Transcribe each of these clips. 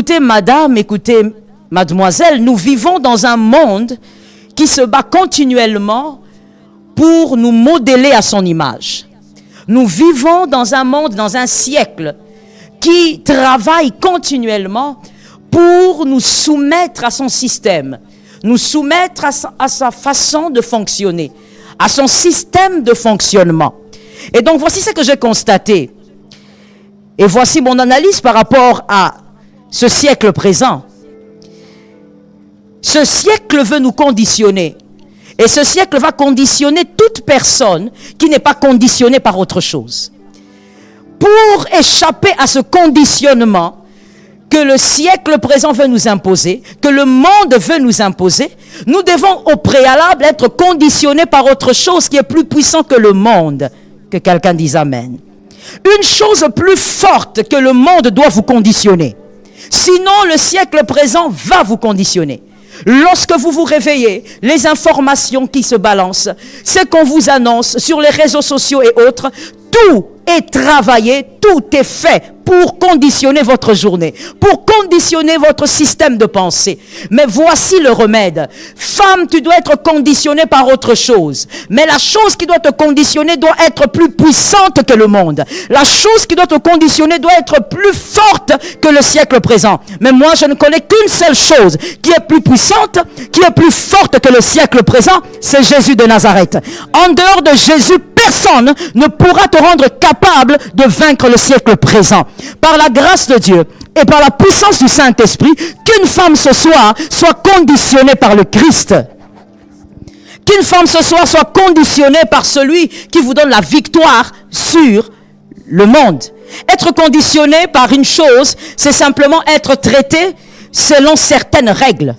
Écoutez, madame, écoutez, mademoiselle, nous vivons dans un monde qui se bat continuellement pour nous modeler à son image. Nous vivons dans un monde, dans un siècle qui travaille continuellement pour nous soumettre à son système, nous soumettre à sa façon de fonctionner, à son système de fonctionnement. Et donc, voici ce que j'ai constaté. Et voici mon analyse par rapport à ce siècle présent. Ce siècle veut nous conditionner. Et ce siècle va conditionner toute personne qui n'est pas conditionnée par autre chose. Pour échapper à ce conditionnement que le siècle présent veut nous imposer, que le monde veut nous imposer, nous devons au préalable être conditionnés par autre chose qui est plus puissant que le monde. Que quelqu'un dise amen. Une chose plus forte que le monde doit vous conditionner. Sinon, le siècle présent va vous conditionner. Lorsque vous vous réveillez, les informations qui se balancent, ce qu'on vous annonce sur les réseaux sociaux et autres, tout est travaillé, tout est fait pour conditionner votre journée, pour conditionner votre système de pensée. Mais voici le remède. Femme, tu dois être conditionnée par autre chose. Mais la chose qui doit te conditionner doit être plus puissante que le monde. La chose qui doit te conditionner doit être plus forte que le siècle présent. Mais moi, je ne connais qu'une seule chose qui est plus puissante, qui est plus forte que le siècle présent, c'est Jésus de Nazareth. En dehors de Jésus, personne ne pourra te rendre capable de vaincre le siècle présent. Par la grâce de Dieu et par la puissance du Saint-Esprit, qu'une femme ce soir soit conditionnée par le Christ. Qu'une femme ce soir soit conditionnée par celui qui vous donne la victoire sur le monde. Être conditionné par une chose, c'est simplement être traité selon certaines règles.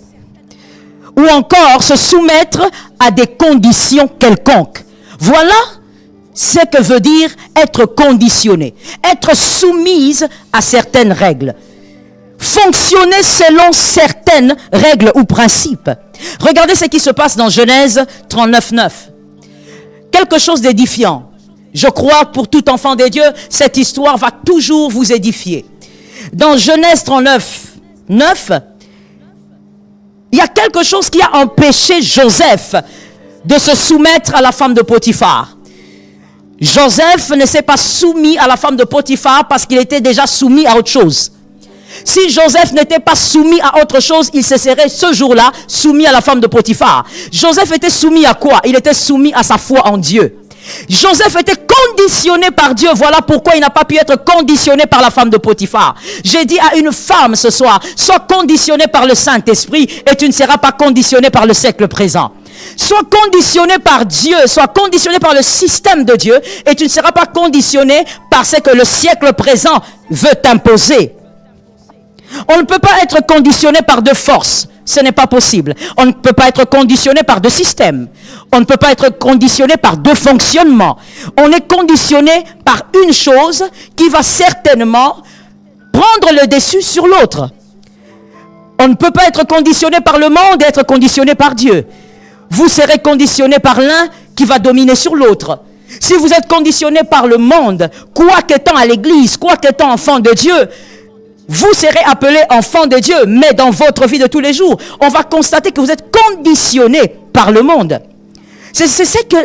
Ou encore se soumettre à des conditions quelconques. Voilà ce que veut dire être conditionné, être soumise à certaines règles, fonctionner selon certaines règles ou principes. Regardez ce qui se passe dans Genèse 39:9. Quelque chose d'édifiant. Je crois pour tout enfant de Dieu, cette histoire va toujours vous édifier. Dans Genèse 39:9, il y a quelque chose qui a empêché Joseph de se soumettre à la femme de Potiphar. Joseph ne s'est pas soumis à la femme de Potiphar parce qu'il était déjà soumis à autre chose. Si Joseph n'était pas soumis à autre chose, il se serait ce jour-là soumis à la femme de Potiphar. Joseph était soumis à quoi? Il était soumis à sa foi en Dieu. Joseph était conditionné par Dieu. Voilà pourquoi il n'a pas pu être conditionné par la femme de Potiphar. J'ai dit à une femme ce soir, sois conditionnée par le Saint-Esprit et tu ne seras pas conditionné par le siècle présent. Sois conditionné par Dieu, sois conditionné par le système de Dieu et tu ne seras pas conditionné par ce que le siècle présent veut t'imposer. On ne peut pas être conditionné par deux forces. Ce n'est pas possible. On ne peut pas être conditionné par deux systèmes. On ne peut pas être conditionné par deux fonctionnements. On est conditionné par une chose qui va certainement prendre le dessus sur l'autre. On ne peut pas être conditionné par le monde et être conditionné par Dieu. Vous serez conditionné par l'un qui va dominer sur l'autre. Si vous êtes conditionné par le monde, quoi qu'étant à l'église, quoi qu'étant enfant de Dieu, vous serez appelé enfant de Dieu, mais dans votre vie de tous les jours, on va constater que vous êtes conditionné par le monde. C'est ce que